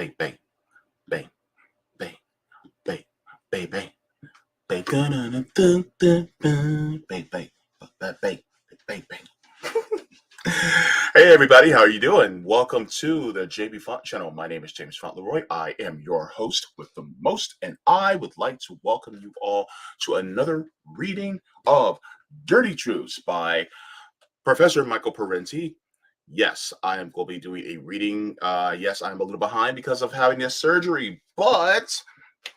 Bay, bay, bay, bay, bay, bay, bay, bay, dun, dun, dun, dun, bay, bay, bay, bay, bay. Hey everybody, how are you doing? Welcome to the Jaybefaunt channel. My name is James Fauntleroy. I am your host with the most, and I would like to welcome you all to another reading of Dirty Truths by Professor Michael Parenti. Yes, I am going to be doing a reading. Yes, I'm a little behind because of having this surgery, but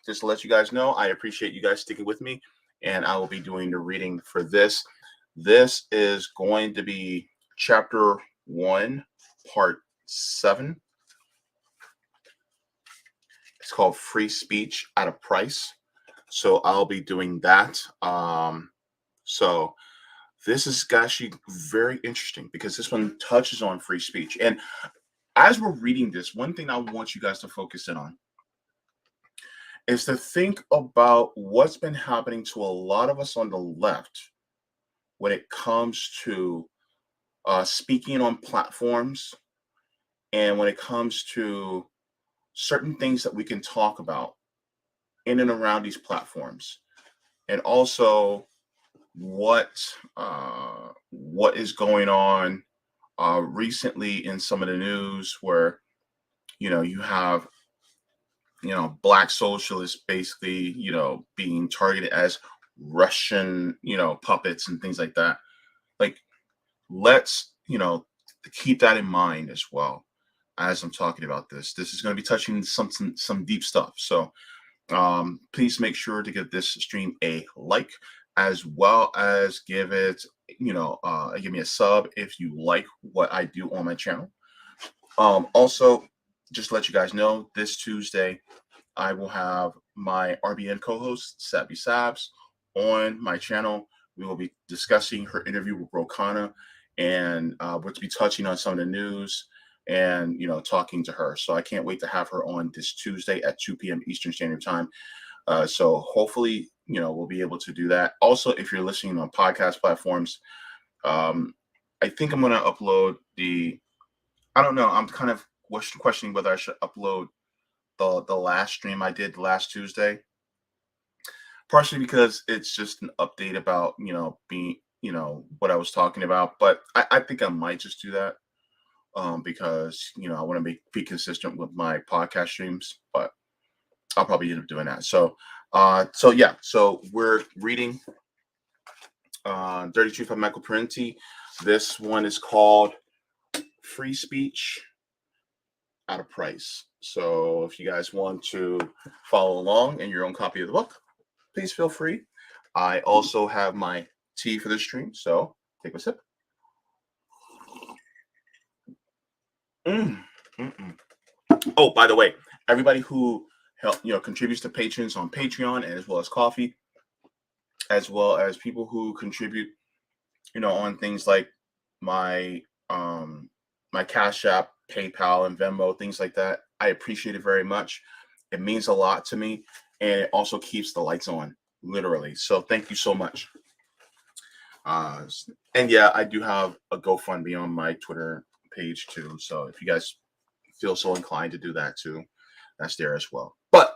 just to let you guys know, I appreciate you guys sticking with me, and I will be doing the reading for this. This is going to be Chapter 1, Part 7. It's called Free Speech at a Price. So I'll be doing that. So this is actually very interesting because this one touches on free speech. And as we're reading this, one thing I want you guys to focus in on is to think about what's been happening to a lot of us on the left when it comes to speaking on platforms and when it comes to certain things that we can talk about in and around these platforms, and also what is going on recently in some of the news where you have black socialists basically being targeted as Russian puppets and things like that. Like, let's keep that in mind as well as I'm talking about this. This is going to be touching some deep stuff. So please make sure to give this stream a like, as well as give me a sub if you like what I do on my channel. Also, just to let you guys know, this Tuesday I will have my RBN co-host Sabby Sabs on my channel. We will be discussing her interview with Brokana, and we'll be touching on some of the news and talking to her. So I can't wait to have her on this Tuesday at 2 p.m. Eastern Standard Time. So hopefully we'll be able to do that. Also, if you're listening on podcast platforms, I think I'm going to upload I don't know, I'm kind of questioning whether I should upload the last stream I did last Tuesday, partially because it's just an update about being what I was talking about, but I think I might just do that because I want to be consistent with my podcast streams, but I'll probably end up doing that. So we're reading Dirty Truth by Michael Parenti. This one is called Free Speech at a Price. So if you guys want to follow along in your own copy of the book, please feel free. I also have my tea for the stream, so take a sip. Oh, by the way, everybody who contributes to patrons on Patreon, and as well as coffee, as well as people who contribute on things like my my Cash App, PayPal, and Venmo, things like that, I appreciate it very much. It means a lot to me, and it also keeps the lights on, literally. So thank you so much. And yeah, I do have a GoFundMe on my Twitter page too. So if you guys feel so inclined to do that too, that's there as well. But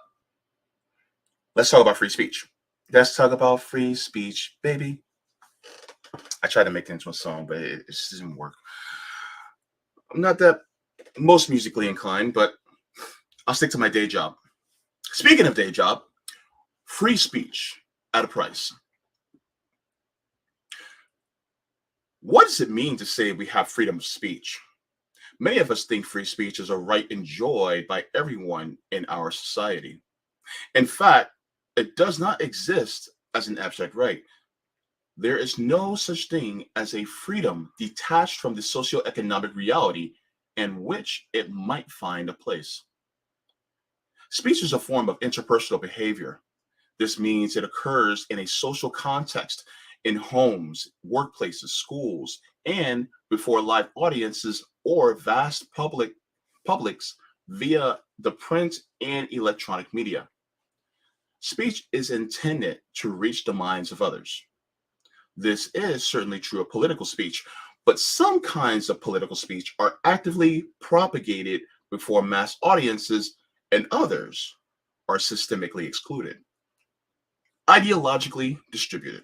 let's talk about free speech. Let's talk about free speech, baby. I tried to make it into a song, but it just didn't work. I'm not that most musically inclined, but I'll stick to my day job. Speaking of day job, free speech at a price. What does it mean to say we have freedom of speech? Many of us think free speech is a right enjoyed by everyone in our society. In fact, it does not exist as an abstract right. There is no such thing as a freedom detached from the socioeconomic reality in which it might find a place. Speech is a form of interpersonal behavior. This means it occurs in a social context, in homes, workplaces, schools, and before live audiences or vast publics via the print and electronic media. Speech is intended to reach the minds of others. This is certainly true of political speech, but some kinds of political speech are actively propagated before mass audiences, and others are systemically excluded. Ideologically distributed.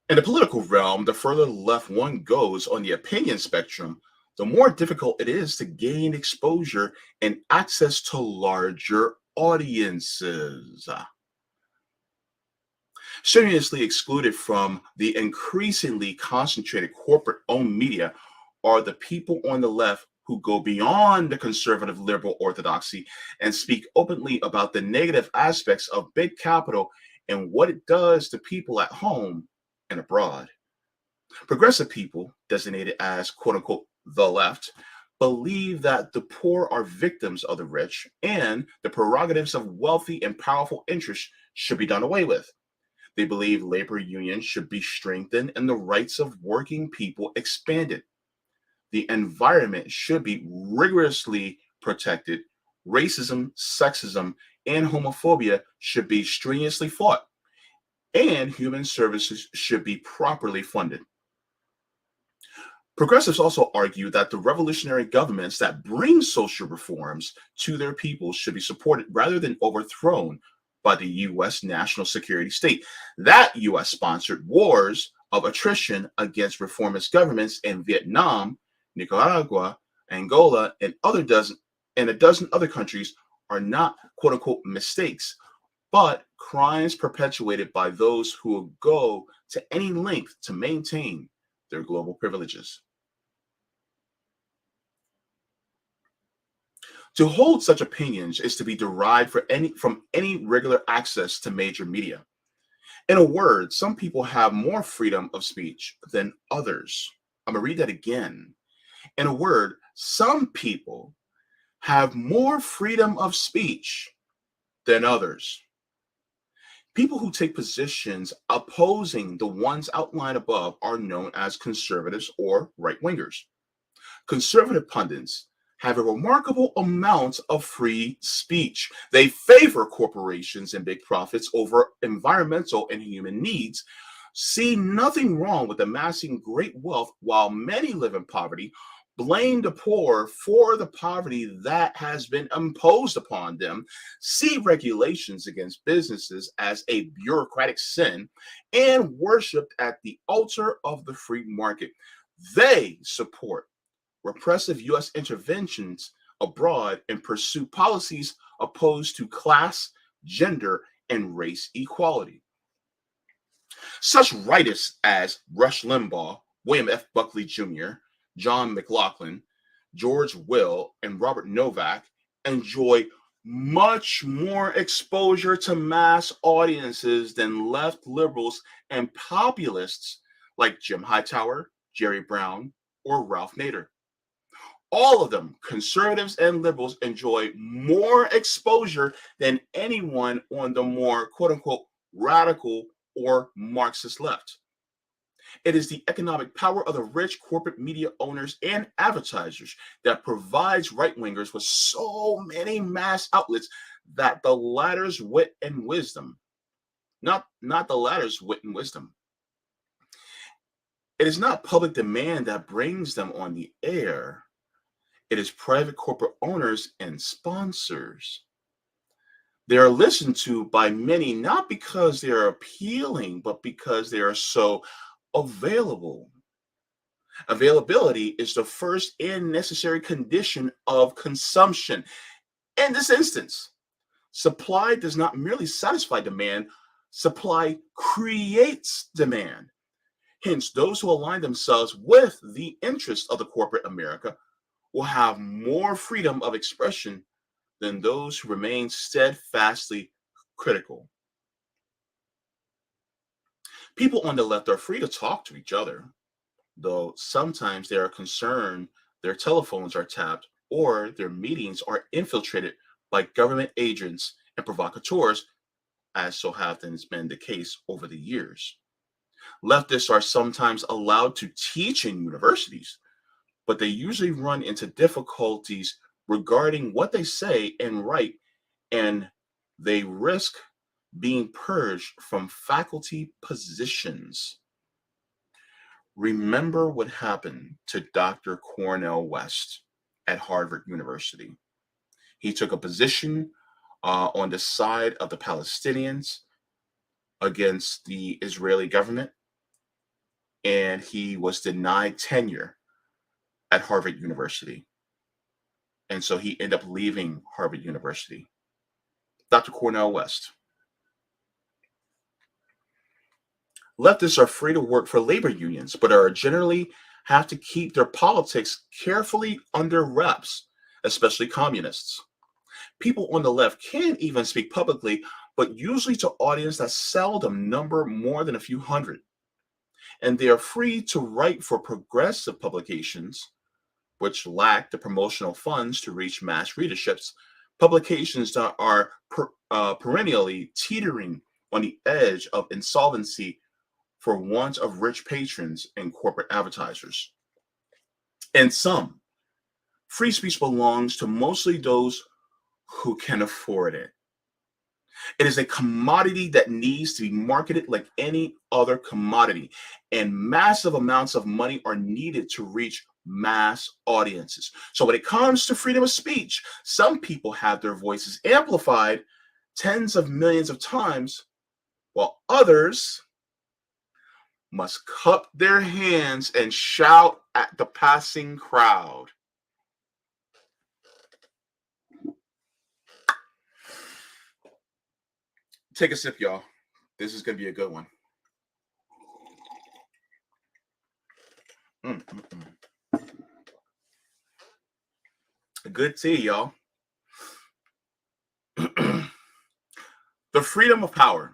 In the political realm, the further left one goes on the opinion spectrum, the more difficult it is to gain exposure and access to larger audiences. Strenuously excluded from the increasingly concentrated corporate owned media are the people on the left who go beyond the conservative liberal orthodoxy and speak openly about the negative aspects of big capital and what it does to people at home and abroad. Progressive people, designated as quote unquote the left, believe that the poor are victims of the rich and the prerogatives of wealthy and powerful interests should be done away with. They believe labor unions should be strengthened and the rights of working people expanded. The environment should be rigorously protected. Racism, sexism, and homophobia should be strenuously fought, and human services should be properly funded. Progressives also argue that the revolutionary governments that bring social reforms to their people should be supported rather than overthrown by the U.S. national security state. That U.S. sponsored wars of attrition against reformist governments in Vietnam, Nicaragua, Angola, and a dozen other countries are not quote unquote mistakes, but crimes perpetuated by those who will go to any length to maintain their global privileges. To hold such opinions is to be derived from any regular access to major media. In a word, some people have more freedom of speech than others. I'm going to read that again. In a word, some people have more freedom of speech than others. People who take positions opposing the ones outlined above are known as conservatives or right wingers. Conservative pundits have a remarkable amount of free speech. They favor corporations and big profits over environmental and human needs, see nothing wrong with amassing great wealth while many live in poverty, blame the poor for the poverty that has been imposed upon them, see regulations against businesses as a bureaucratic sin, and worship at the altar of the free market. They support repressive U.S. interventions abroad and pursue policies opposed to class, gender, and race equality. Such writers as Rush Limbaugh, William F. Buckley Jr., John McLaughlin, George Will, and Robert Novak enjoy much more exposure to mass audiences than left liberals and populists like Jim Hightower, Jerry Brown, or Ralph Nader. All of them, conservatives and liberals, enjoy more exposure than anyone on the more quote unquote radical or Marxist left. It is the economic power of the rich corporate media owners and advertisers that provides right wingers with so many mass outlets that the latter's wit and wisdom, not the latter's wit and wisdom. It is not public demand that brings them on the air. It is private corporate owners and sponsors. They are listened to by many not because they are appealing, but because they are so available. Availability is the first and necessary condition of consumption. In this instance, supply does not merely satisfy demand, supply creates demand. Hence, those who align themselves with the interests of the corporate America will have more freedom of expression than those who remain steadfastly critical. People on the left are free to talk to each other, though sometimes they are concerned their telephones are tapped or their meetings are infiltrated by government agents and provocateurs, as so has been the case over the years. Leftists are sometimes allowed to teach in universities, but they usually run into difficulties regarding what they say and write, and they risk being purged from faculty positions. Remember what happened to Dr. Cornel West. at Harvard University. He took a position on the side of the Palestinians against the Israeli government, and he was denied tenure at Harvard University. And so he ended up leaving Harvard University. Dr. Cornel West. Leftists are free to work for labor unions, but are generally have to keep their politics carefully under wraps, especially communists. People on the left can even speak publicly, but usually to audiences that seldom number more than a few hundred. And they are free to write for progressive publications, which lack the promotional funds to reach mass readerships, publications that are perennially teetering on the edge of insolvency for want of rich patrons and corporate advertisers. And some, free speech belongs to mostly those who can afford it. It is a commodity that needs to be marketed like any other commodity, and massive amounts of money are needed to reach mass audiences. So when it comes to freedom of speech, some people have their voices amplified tens of millions of times, while others must cup their hands and shout at the passing crowd. Take a sip, y'all. This is going to be a good one. A good tea, y'all. The freedom of power.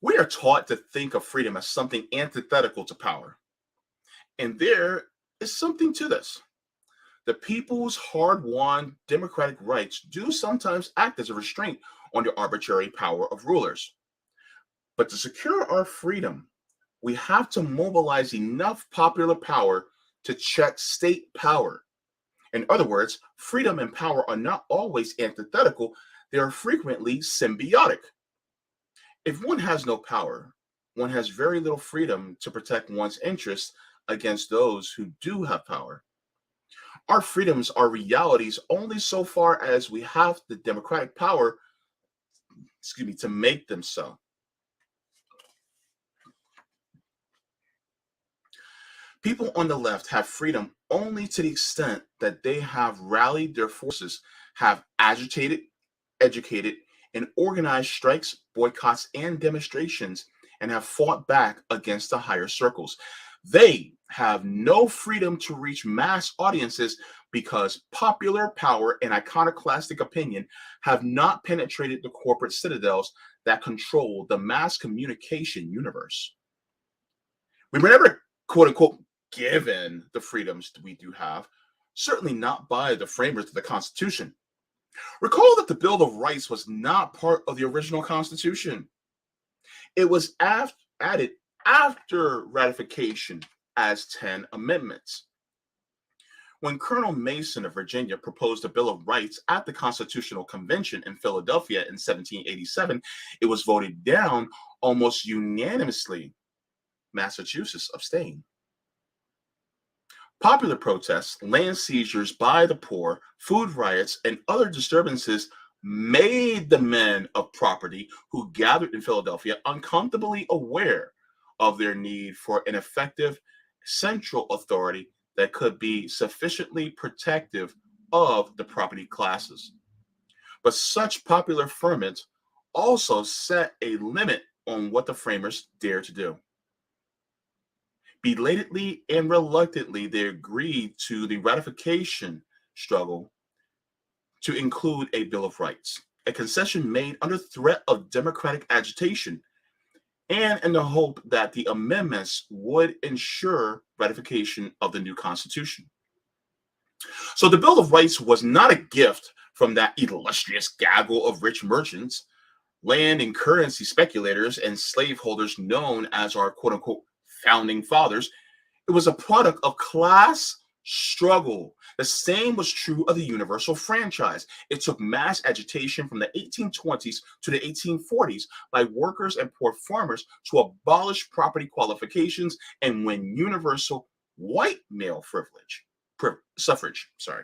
We are taught to think of freedom as something antithetical to power. And there is something to this. The people's hard-won democratic rights do sometimes act as a restraint on the arbitrary power of rulers. But to secure our freedom, we have to mobilize enough popular power to check state power. In other words, freedom and power are not always antithetical, they are frequently symbiotic. If one has no power, one has very little freedom to protect one's interests against those who do have power. Our freedoms are realities only so far as we have the democratic power, to make them so. People on the left have freedom only to the extent that they have rallied their forces, have agitated, educated, and organized strikes, boycotts, and demonstrations, and have fought back against the higher circles. They have no freedom to reach mass audiences because popular power and iconoclastic opinion have not penetrated the corporate citadels that control the mass communication universe. We were never, quote unquote, given the freedoms that we do have, certainly not by the framers of the Constitution. Recall that the Bill of Rights was not part of the original Constitution. It was added after ratification as 10 amendments. When Colonel Mason of Virginia proposed a Bill of Rights at the Constitutional Convention in Philadelphia in 1787, it was voted down almost unanimously. Massachusetts abstained. Popular protests, land seizures by the poor, food riots, and other disturbances made the men of property who gathered in Philadelphia uncomfortably aware of their need for an effective central authority that could be sufficiently protective of the property classes. But such popular ferment also set a limit on what the framers dared to do. Belatedly and reluctantly, they agreed to the ratification struggle to include a Bill of Rights, a concession made under threat of democratic agitation, and in the hope that the amendments would ensure ratification of the new Constitution. So the Bill of Rights was not a gift from that illustrious gaggle of rich merchants, land and currency speculators, and slaveholders known as our quote-unquote founding fathers. It was a product of class struggle. The same was true of the universal franchise. It took mass agitation from the 1820s to the 1840s by workers and poor farmers to abolish property qualifications and win universal white male suffrage. Sorry.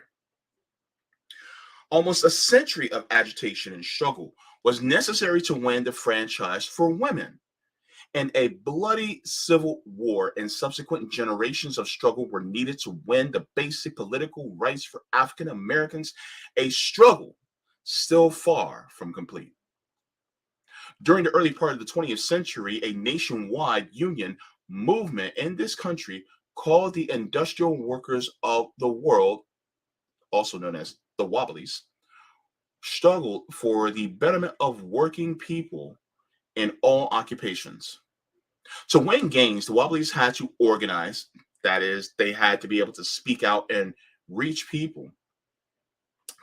Almost a century of agitation and struggle was necessary to win the franchise for women, and a bloody civil war and subsequent generations of struggle were needed to win the basic political rights for African Americans, a struggle still far from complete. During the early part of the 20th century, a nationwide union movement in this country called the Industrial Workers of the World, also known as the Wobblies, struggled for the betterment of working people in all occupations. To win gains, the Wobblies had to organize. That is, they had to be able to speak out and reach people.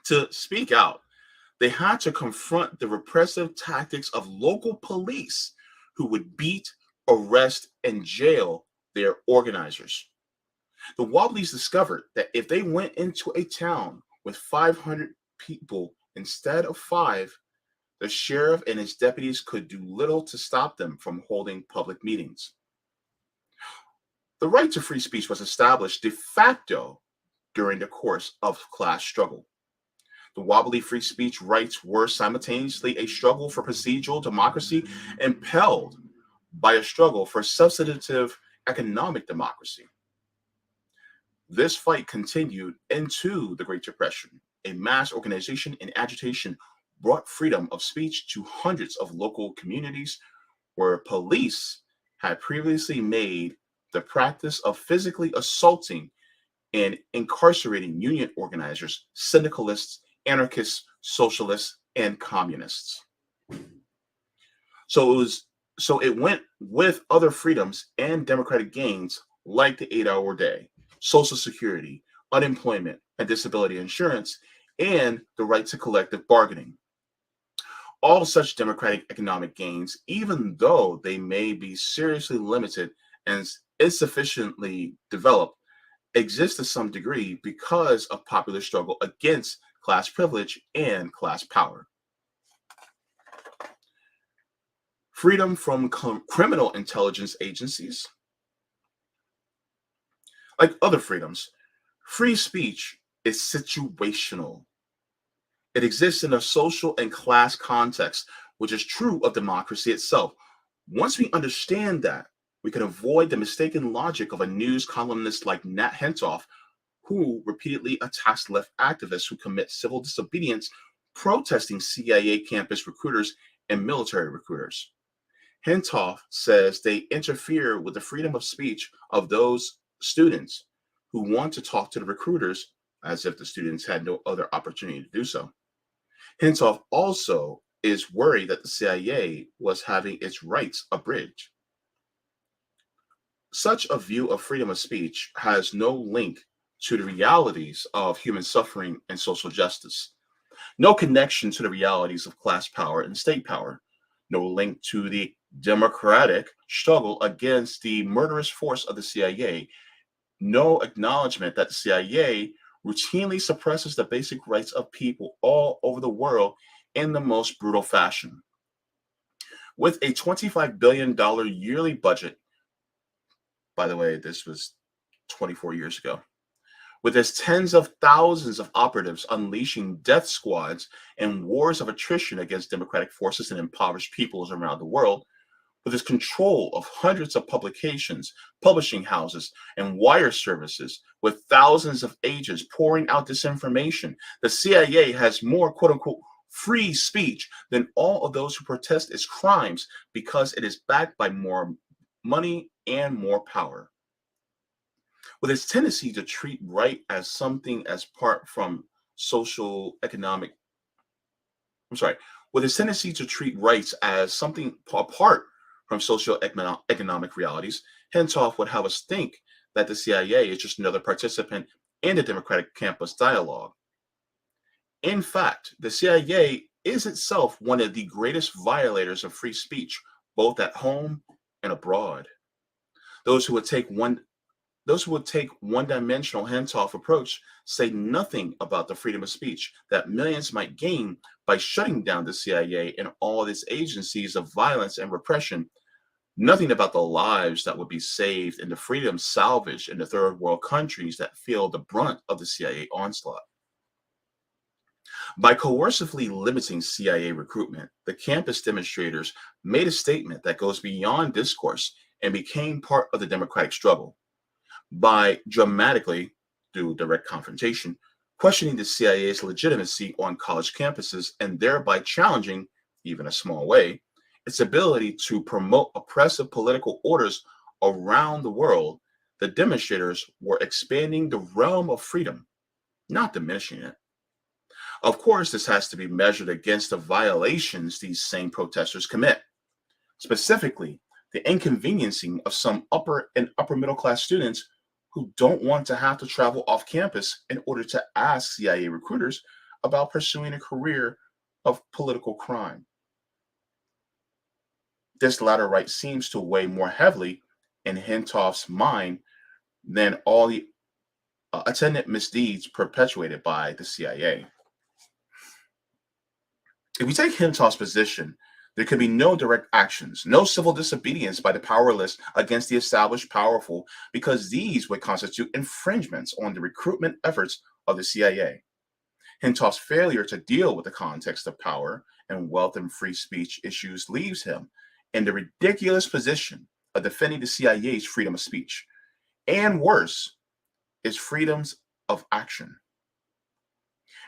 To speak out, they had to confront the repressive tactics of local police who would beat, arrest, and jail their organizers. The Wobblies discovered that if they went into a town with 500 people instead of five, the sheriff and his deputies could do little to stop them from holding public meetings. The right to free speech was established de facto during the course of class struggle. The wobbly free speech rights were simultaneously a struggle for procedural democracy impelled by a struggle for substantive economic democracy. This fight continued into the Great Depression. A mass organization and agitation brought freedom of speech to hundreds of local communities where police had previously made the practice of physically assaulting and incarcerating union organizers, syndicalists, anarchists, socialists, and communists. So it went with other freedoms and democratic gains like the 8-hour day, Social Security, unemployment and disability insurance, and the right to collective bargaining. All such democratic economic gains, even though they may be seriously limited and insufficiently developed, exist to some degree because of popular struggle against class privilege and class power. Freedom from criminal intelligence agencies. Like other freedoms, free speech is situational. It exists in a social and class context, which is true of democracy itself. Once we understand that, we can avoid the mistaken logic of a news columnist like Nat Hentoff, who repeatedly attacks left activists who commit civil disobedience protesting CIA campus recruiters and military recruiters. Hentoff says they interfere with the freedom of speech of those students who want to talk to the recruiters as if the students had no other opportunity to do so. Hentoff also is worried that the CIA was having its rights abridged. Such a view of freedom of speech has no link to the realities of human suffering and social justice, no connection to the realities of class power and state power, no link to the democratic struggle against the murderous force of the CIA, no acknowledgement that the CIA routinely suppresses the basic rights of people all over the world in the most brutal fashion. With a $25 billion yearly budget, by the way, this was 24 years ago, with its tens of thousands of operatives unleashing death squads and wars of attrition against democratic forces and impoverished peoples around the world, with its control of hundreds of publications, publishing houses, and wire services, with thousands of agents pouring out disinformation, the CIA has more quote unquote free speech than all of those who protest its crimes because it is backed by more money and more power. With its tendency to treat right as something as part from social economic, I'm sorry, with its tendency to treat rights as something apart from economic realities, Hentoff would have us think that the CIA is just another participant in the democratic campus dialogue. In fact, the CIA is itself one of the greatest violators of free speech, both at home and abroad. Those who would take one-dimensional Hentoff approach say nothing about the freedom of speech that millions might gain by shutting down the CIA and all its agencies of violence and repression, Nothing about the lives that would be saved and the freedom salvaged in the third world countries that feel the brunt of the CIA onslaught. By coercively limiting CIA recruitment, the campus demonstrators made a statement that goes beyond discourse and became part of the democratic struggle. By dramatically, through direct confrontation, questioning the CIA's legitimacy on college campuses and thereby challenging, even a small way, its ability to promote oppressive political orders around the world, the demonstrators were expanding the realm of freedom, not diminishing it. Of course, this has to be measured against the violations these same protesters commit, specifically the inconveniencing of some upper and upper middle class students who don't want to have to travel off campus in order to ask CIA recruiters about pursuing a career of political crime. This latter right seems to weigh more heavily in Hentoff's mind than all the attendant misdeeds perpetuated by the CIA. If we take Hentoff's position, there can be no direct actions, no civil disobedience by the powerless against the established powerful, because these would constitute infringements on the recruitment efforts of the CIA. Hentoff's failure to deal with the context of power and wealth and free speech issues leaves him in the ridiculous position of defending the CIA's freedom of speech, and worse, its freedoms of action.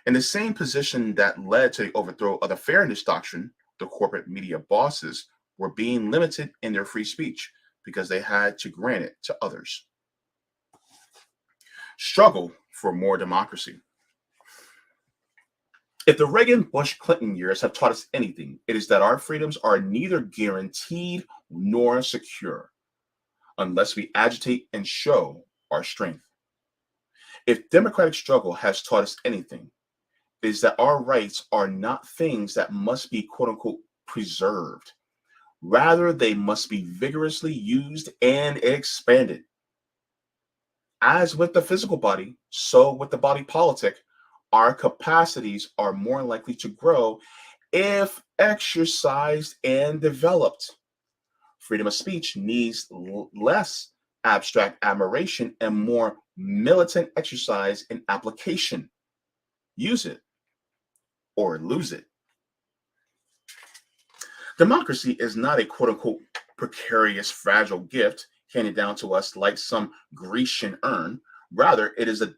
In the same position that led to the overthrow of the fairness doctrine, the corporate media bosses were being limited in their free speech because they had to grant it to others. Struggle for more democracy. If the Reagan Bush Clinton years have taught us anything, it is that our freedoms are neither guaranteed nor secure unless we agitate and show our strength. If democratic struggle has taught us anything, is that our rights are not things that must be quote unquote preserved. Rather, they must be vigorously used and expanded. As with the physical body, so with the body politic, our capacities are more likely to grow if exercised and developed. Freedom of speech needs less abstract admiration and more militant exercise and application. Use it or lose it. Democracy is not a quote unquote precarious, fragile gift handed down to us like some Grecian urn. Rather, it is a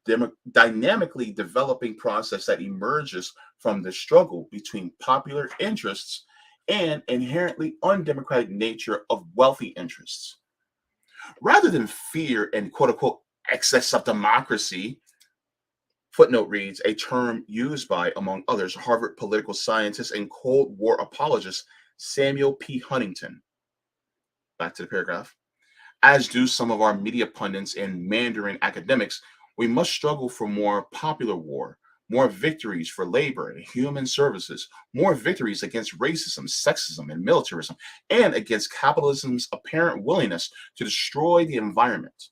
dynamically developing process that emerges from the struggle between popular interests and inherently undemocratic nature of wealthy interests. Rather than fear and quote unquote excess of democracy, footnote reads, a term used by, among others, Harvard political scientist and Cold War apologist Samuel P. Huntington. Back to the paragraph. As do some of our media pundits and Mandarin academics, we must struggle for more popular war, more victories for labor and human services, more victories against racism, sexism, and militarism, and against capitalism's apparent willingness to destroy the environment.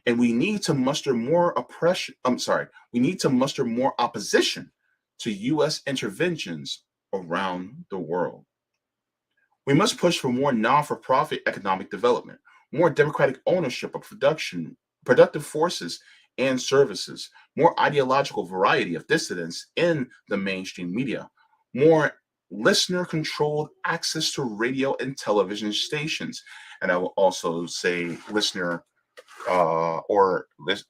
And we need to muster more we need to muster more opposition to US interventions around the world. We must push for more non-for-profit economic development, more democratic ownership of productive forces and services, more ideological variety of dissidents in the mainstream media, more listener-controlled access to radio and television stations. And I will also say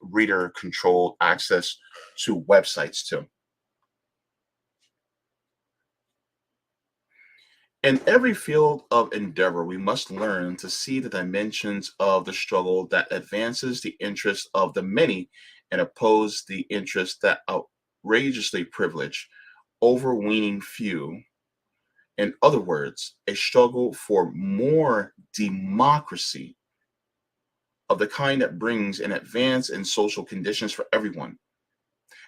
reader-controlled access to websites too. In every field of endeavor, we must learn to see the dimensions of the struggle that advances the interests of the many and oppose the interests that outrageously privilege overweening few. In other words, a struggle for more democracy of the kind that brings an advance in social conditions for everyone,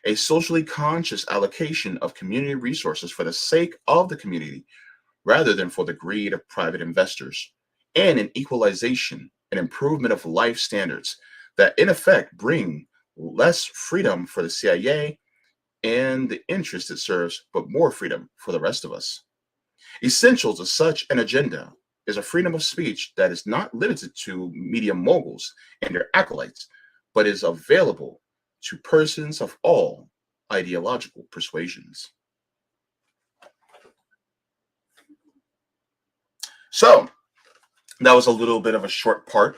a socially conscious allocation of community resources for the sake of the community rather than for the greed of private investors, and an equalization and improvement of life standards that in effect bring less freedom for the CIA and the interest it serves, but more freedom for the rest of us. Essential to such an agenda is a freedom of speech that is not limited to media moguls and their acolytes, but is available to persons of all ideological persuasions. So that was a little bit of a short part,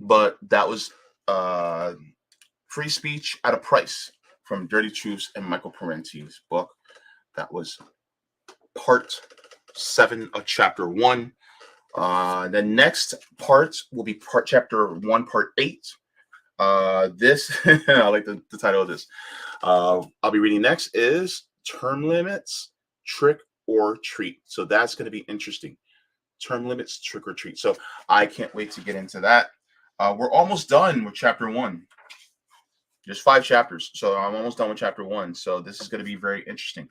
but that was uh, Free Speech at a Price from Dirty Truths and Michael Parenti's book. That was part 7 of chapter 1. The next part will be chapter 1, part 8. This, I like the title of this. I'll be reading next is Term Limits, Trick or Treat. So that's going to be interesting. Term limits, trick or treat. So I can't wait to get into that. We're almost done with chapter 1. There's 5 chapters, so I'm almost done with chapter 1. So this is going to be very interesting.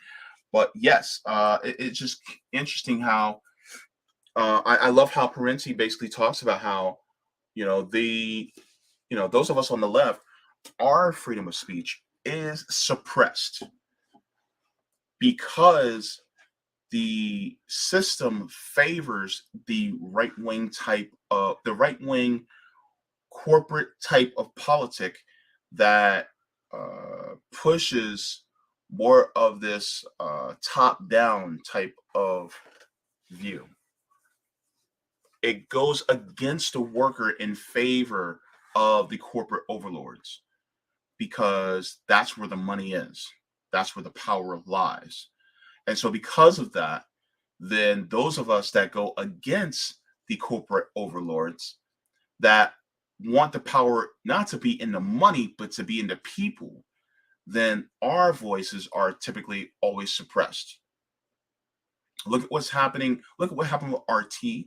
But yes, it's just interesting how I love how Parenti basically talks about how those of us on the left, our freedom of speech is suppressed because the system favors the right wing corporate type of politic that pushes more of this top down type of view. It goes against the worker in favor of the corporate overlords because that's where the money is. That's where the power lies. And so because of that, then those of us that go against the corporate overlords that want the power not to be in the money, but to be in the people, then our voices are typically always suppressed. Look at what's happening. Look at what happened with RT.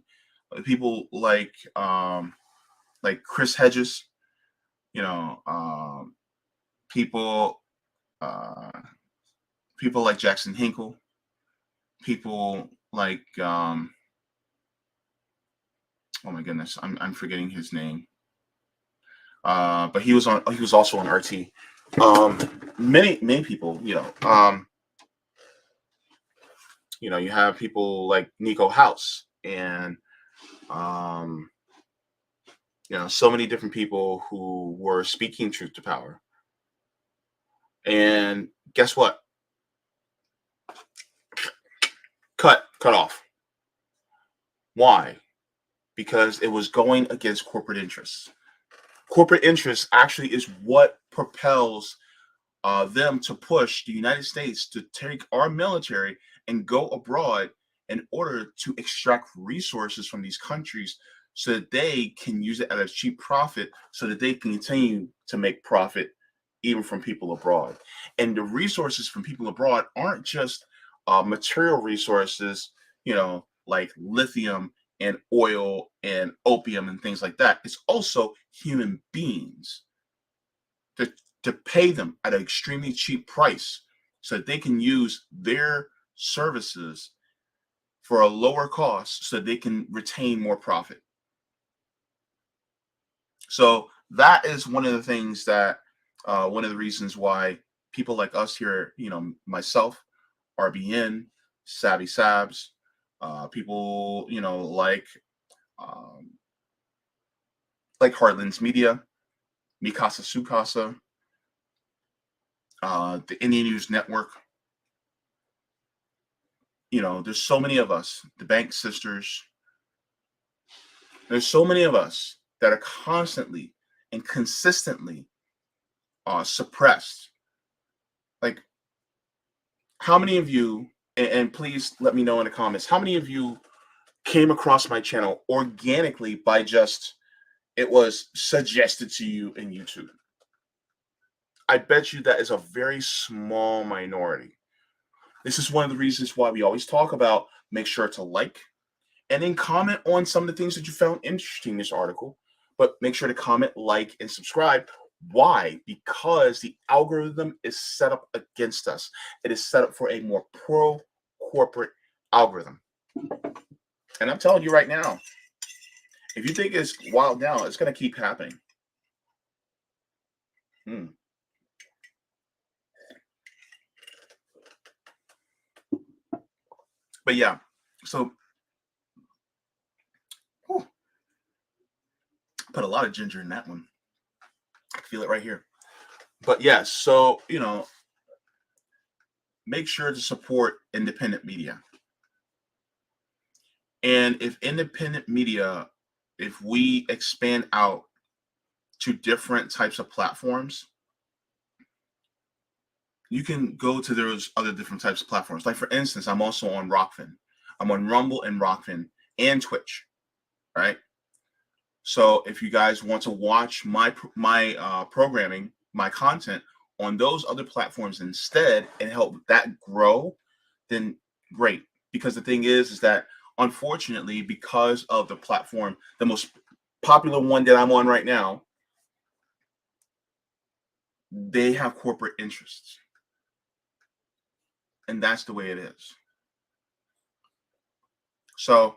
People like Chris Hedges, people uh, people like Jackson Hinkle, people like oh my goodness, I'm forgetting his name. But he was also on RT. Many people, you have people like Nico House and um, so many different people who were speaking truth to power. And guess what? Cut off. Why? Because it was going against corporate interests. Corporate interests actually is what propels them to push the United States to take our military and go abroad in order to extract resources from these countries so that they can use it at a cheap profit so that they can continue to make profit even from people abroad. And the resources from people abroad aren't just material resources, like lithium and oil and opium and things like that. It's also human beings to, to pay them at an extremely cheap price so that they can use their services for a lower cost so that they can retain more profit. So that is one of the things that one of the reasons why people like us here, myself, RBN, Savvy Sabs, people, um, like Heartlands Media, Mikasa Sukasa, the Indian News Network. There's so many of us, the Bank Sisters. There's so many of us that are constantly and consistently suppressed. Like, how many of you, and please let me know in the comments, how many of you came across my channel organically by just, it was suggested to you in YouTube? I bet you that is a very small minority. This is one of the reasons why we always talk about make sure to like and then comment on some of the things that you found interesting in this article. But make sure to comment, like, and subscribe. Why? Because the algorithm is set up against us. It is set up for a more pro-corporate algorithm. And I'm telling you right now, if you think it's wild now, it's going to keep happening. But yeah, so Put a lot of ginger in that one. I feel it right here. But yeah, so make sure to support independent media. And if independent media, if we expand out to different types of platforms, you can go to those other different types of platforms. Like for instance, I'm also on Rockfin. I'm on Rumble and Rockfin and Twitch, right? So if you guys want to watch my programming, my content on those other platforms instead and help that grow, then great. Because the thing is that unfortunately, because of the platform, the most popular one that I'm on right now, they have corporate interests, and that's the way it is. So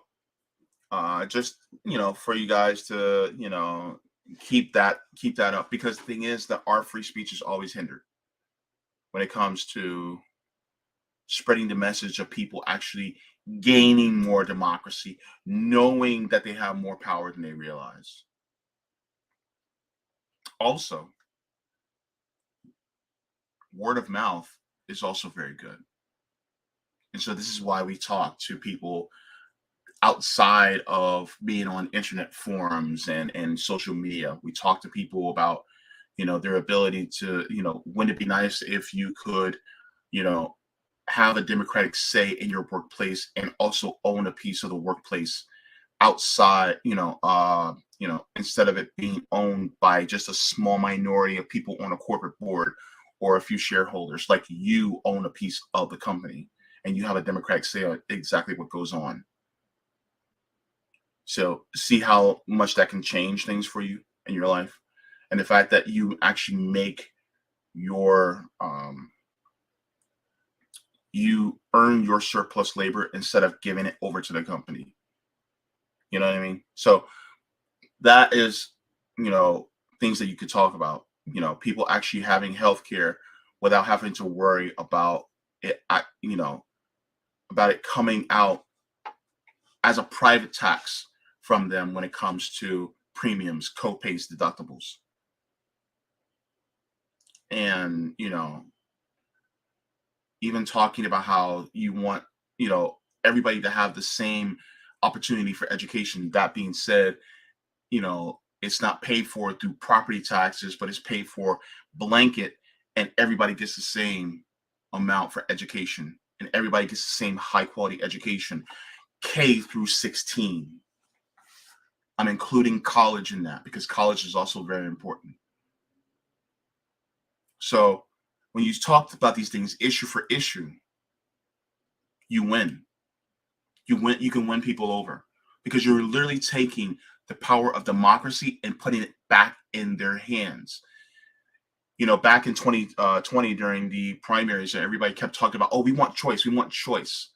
just for you guys to keep that up, because the thing is that our free speech is always hindered when it comes to spreading the message of people actually gaining more democracy, knowing that they have more power than they realize. Also, word of mouth is also very good. And so this is why we talk to people outside of being on internet forums and social media. We talk to people about, their ability to, wouldn't it be nice if you could, you know, have a democratic say in your workplace and also own a piece of the workplace outside, instead of it being owned by just a small minority of people on a corporate board or a few shareholders. Like, you own a piece of the company and you have a democratic say on exactly what goes on. So see how much that can change things for you in your life. And the fact that you actually make your you earn your surplus labor instead of giving it over to the company. You know what I mean? So that is, you know, things that you could talk about. People actually having health care without having to worry about it, about it coming out as a private tax from them when it comes to premiums, co-pays, deductibles. And, even talking about how you want, everybody to have the same opportunity for education. That being said, it's not paid for through property taxes, but it's paid for blanket, and everybody gets the same amount for education, and everybody gets the same high quality education, K through 16. I'm including college in that because college is also very important. So when you talk about these things issue for issue, you win. You can win people over because you're literally taking the power of democracy and putting it back in their hands. Back in 2020 during the primaries, everybody kept talking about, oh, we want choice, we want choice.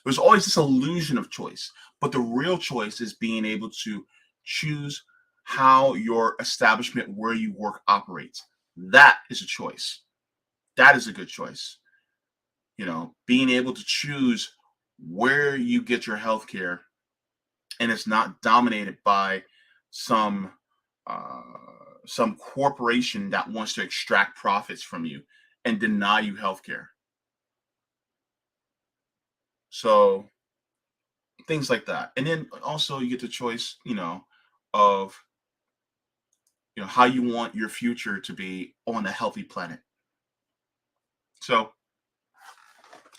There's always this illusion of choice, but the real choice is being able to choose how your establishment where you work operates. That is a choice. That is a good choice. Being able to choose where you get your health care, and it's not dominated by some uh, some corporation that wants to extract profits from you and deny you health care. So things like that. And then also you get the choice, of how you want your future to be on a healthy planet. So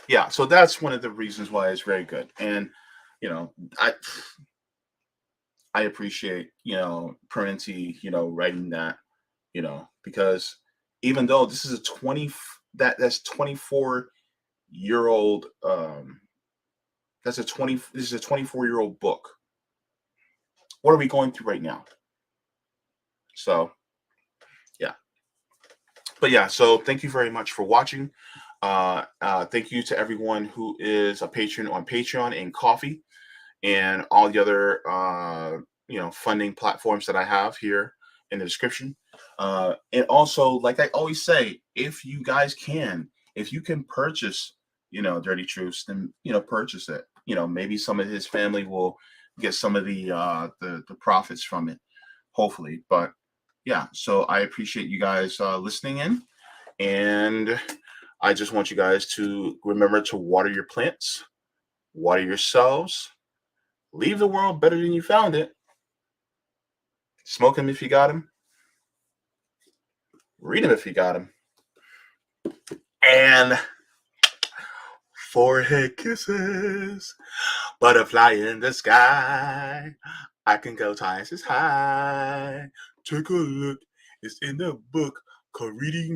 yeah, so that's one of the reasons why it's very good. And you know, I appreciate, Parenti, writing that, because even though this is a 20 that's 24-year old this is a 24-year-old book. What are we going through right now? So yeah. But yeah, so thank you very much for watching. Thank you to everyone who is a patron on Patreon and Coffee and all the other funding platforms that I have here in the description. And also, like I always say, if you guys can, if you can purchase, Dirty Truths, then purchase it. Maybe some of his family will get some of the profits from it. hopefully. But yeah, so I appreciate you guys listening in, and I just want you guys to remember to water your plants, water yourselves, leave the world better than you found it. Smoke him if you got him. Read him if you got him. And forehead kisses, butterfly in the sky. I can go twice as high. Take a look. It's in the book called Reading